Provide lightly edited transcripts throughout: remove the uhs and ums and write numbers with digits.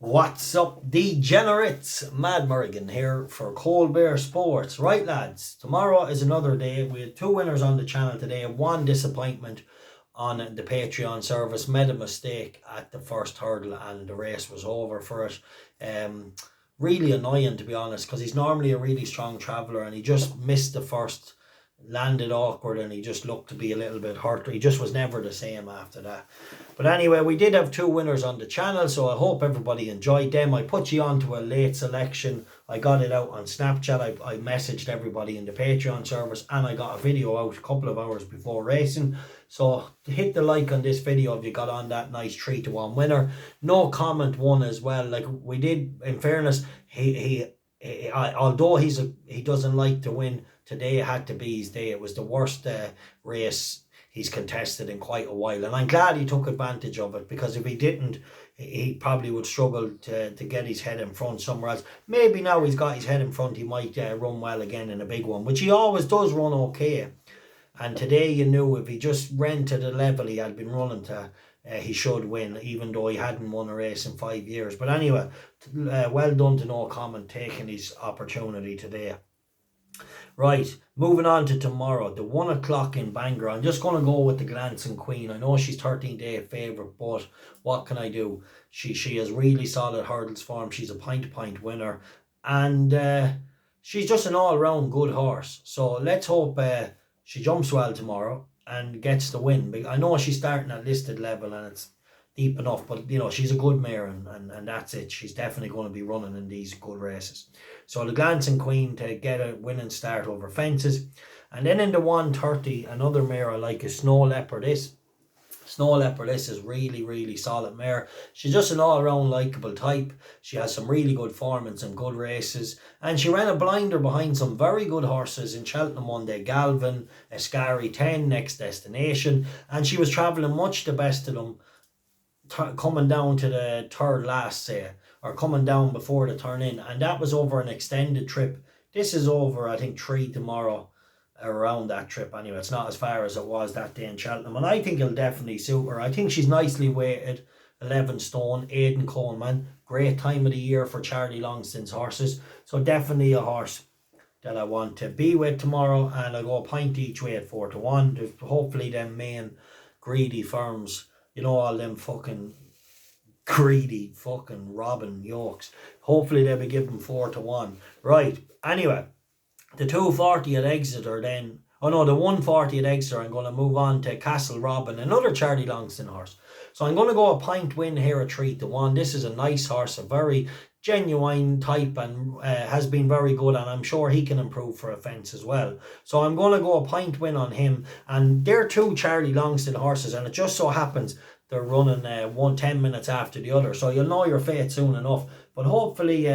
What's up, degenerates? Mad Merrigan here for Cold Bear Sports. Right, lads, tomorrow is another day. We had two winners on the channel today. One disappointment on the Patreon service. Made a mistake at the first hurdle and the race was over for it. Really annoying, to be honest, because he's normally a really strong traveller and he just missed the first, landed awkward, and he just looked to be a little bit hurt. He just was never the same after that. But anyway, we did have two winners on the channel, so I hope everybody enjoyed them. I put you on to a late selection. I got it out on Snapchat. I messaged everybody in the Patreon service, and I got a video out a couple of hours before racing. So hit the like on this video if you got on that nice 3-1 winner. No comment won as well. Like we did, in fairness, although he doesn't like to win, today it had to be his day. It was the worst race he's contested in quite a while, and I'm glad he took advantage of it, because if he didn't, he probably would struggle to get his head in front somewhere else. Maybe now he's got his head in front, he might run well again in a big one, which he always does run okay. And today, you knew if he just ran to the level he had been running to, he should win, even though he hadn't won a race in 5 years. But anyway, well done to No Comment taking his opportunity today. Right, moving on to tomorrow, the 1 o'clock in Bangor. I'm just going to go with the Glancing Queen. I know she's 13-day favourite, but what can I do? She has really solid hurdles form. She's a point-to-point winner, and she's just an all-round good horse. So let's hope she jumps well tomorrow and gets the win. I know she's starting at listed level and it's deep enough, but you know, she's a good mare, and that's it. She's definitely going to be running in these good races. So the Glancing Queen to get a winning start over fences. And then in the 130, another mare I like is Snow Leopardess. Snow Leopardess is really solid mare. She's just an all-round likeable type. She has some really good form and some good races, and she ran a blinder behind some very good horses in Cheltenham one day. Galvin, Ascari 10, Next Destination, and she was travelling much the best of them, coming down to the third last, say, or coming down before the turn in, and that was over an extended trip. This is over, I think, 3 tomorrow, around that trip anyway. It's not as far as it was that day in Cheltenham, and I think it'll definitely suit her. I think she's nicely weighted, 11 stone. Aidan Coleman, great time of the year for Charlie Longston's horses, so definitely a horse that I want to be with tomorrow, and I'll go a point each way at 4-1. There's hopefully them main greedy firms, you know, all them fucking greedy fucking robbing yokes, hopefully they'll be giving 4-1. Right, anyway, the 240 at Exeter then, the 140 at Exeter, I'm going to move on to Castle Robin, another Charlie Longston horse. So I'm going to go a point win here at 3-1. This is a nice horse, a very genuine type, and has been very good, and I'm sure he can improve for a fence as well. So I'm going to go a point win on him, and they're two Charlie Longston horses, and it just so happens they're running 10 minutes after the other, so you'll know your fate soon enough. But hopefully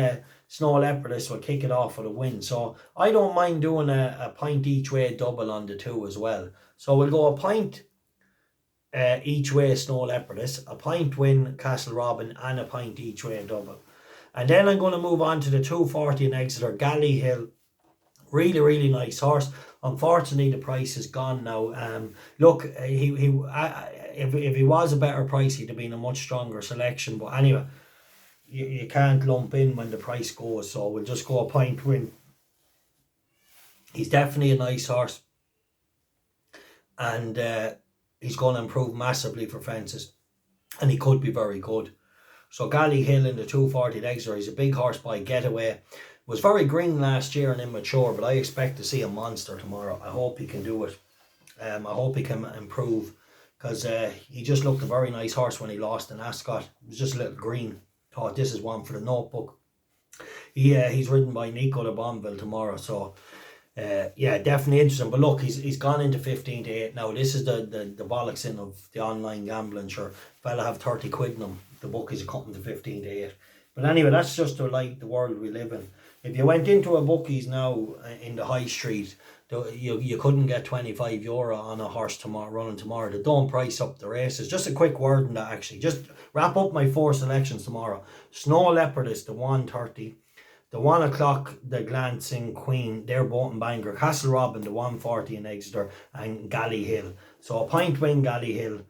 Snow Leopardess will kick it off with a win. So I don't mind doing a point each way double on the two as well. So we'll go a point each way Snow Leopardess, a point win Castle Robin, and a point each way double. And then I'm going to move on to the 240 in Exeter, Galley Hill. Really nice horse. Unfortunately, the price is gone now. Look, if he was a better price, he'd have been a much stronger selection. But anyway, you can't lump in when the price goes, so we'll just go a point win. He's definitely a nice horse, and he's going to improve massively for fences, and he could be very good. So Gallyhill in the 240 at Exeter. He's a big horse by Getaway. Was very green last year and immature, but I expect to see a monster tomorrow. I hope he can do it. I hope he can improve, because he just looked a very nice horse when he lost in Ascot. It was just a little green. Thought this is one for the notebook. He's ridden by Nico de Bonville tomorrow, so yeah, definitely interesting. But look, he's gone into 15-8 now. This is the bollocks in of the online gambling. Sure, fella have 30 quid in them. The book is cutting to 15-8. But anyway, that's just the world we live in. If you went into a bookies now in the high street, you couldn't get €25 on a horse running tomorrow. They don't price up the races. Just a quick word on that, actually. Just wrap up my 4 selections tomorrow. Snow Leopardess, the 130. The 1 o'clock, the Glancing Queen, they're both in Bangor. Castle Robin, the 140 in Exeter, and Galley Hill. So a point win Galley Hill.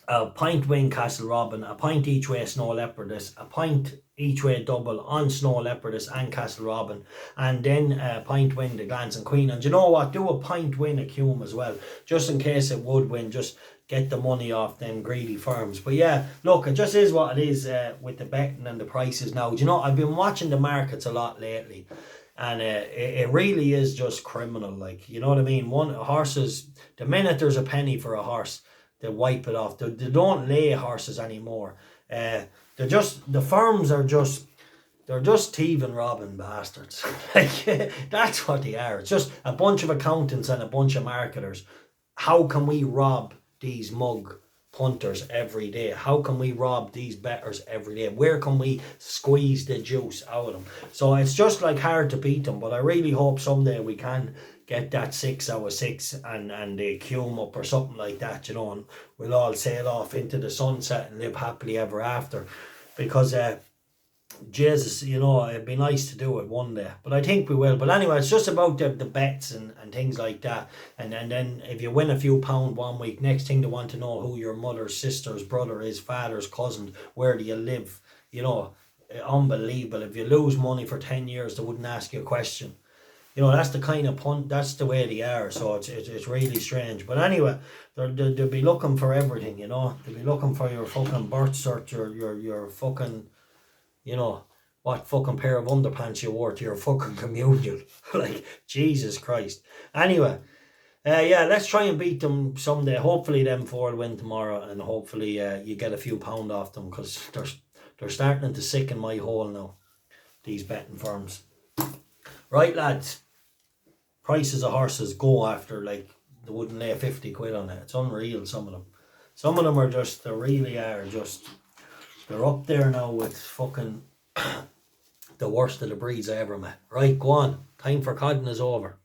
a point win Castle Robin, a point each way Snow Leopardess, a point each way double on Snow Leopardess and Castle Robin, and then a point win the Glancing Queen. And you know what? Do a point win Accum as well, just in case it would win. Just get the money off them greedy firms. But yeah, look, it just is what it is with the betting and the prices now. Do you know, I've been watching the markets a lot lately, and it really is just criminal. Like, you know what I mean? Horses, the minute there's a penny for a horse, they wipe it off. They don't lay horses anymore. The firms are just, they're just thieving, robbing bastards. Like, that's what they are. It's just a bunch of accountants and a bunch of marketers. How can we rob these mug punters every day? How can we rob these betters every day? Where can we squeeze the juice out of them? So it's just like hard to beat them, but I really hope someday we can get that 6 out of 6 and the Accum up or something like that, you know, and we'll all sail off into the sunset and live happily ever after. Because Jesus, you know, it'd be nice to do it one day, but I think we will. But anyway, it's just about the bets and things like that. And then if you win a few pound one week, next thing they want to know who your mother's sister's brother is, father's cousin, where do you live, you know. Unbelievable. If you lose money for 10 years, they wouldn't ask you a question. You know, that's the kind of punt, that's the way they are. So it's really strange. But anyway, they'll be looking for everything, you know. They'll be looking for your fucking birth cert, your fucking, you know, what fucking pair of underpants you wore to your fucking communion. Like, Jesus Christ. Anyway, yeah, let's try and beat them someday. Hopefully them four will win tomorrow, and hopefully you get a few pound off them, because they're starting to sicken my hole now, these betting firms. Right, lads. Prices of horses go after, like, they wouldn't lay 50 quid on it. It's unreal, some of them. Some of them are just, they really are just, they're up there now with fucking the worst of the breeds I ever met. Right, go on. Time for codding is over.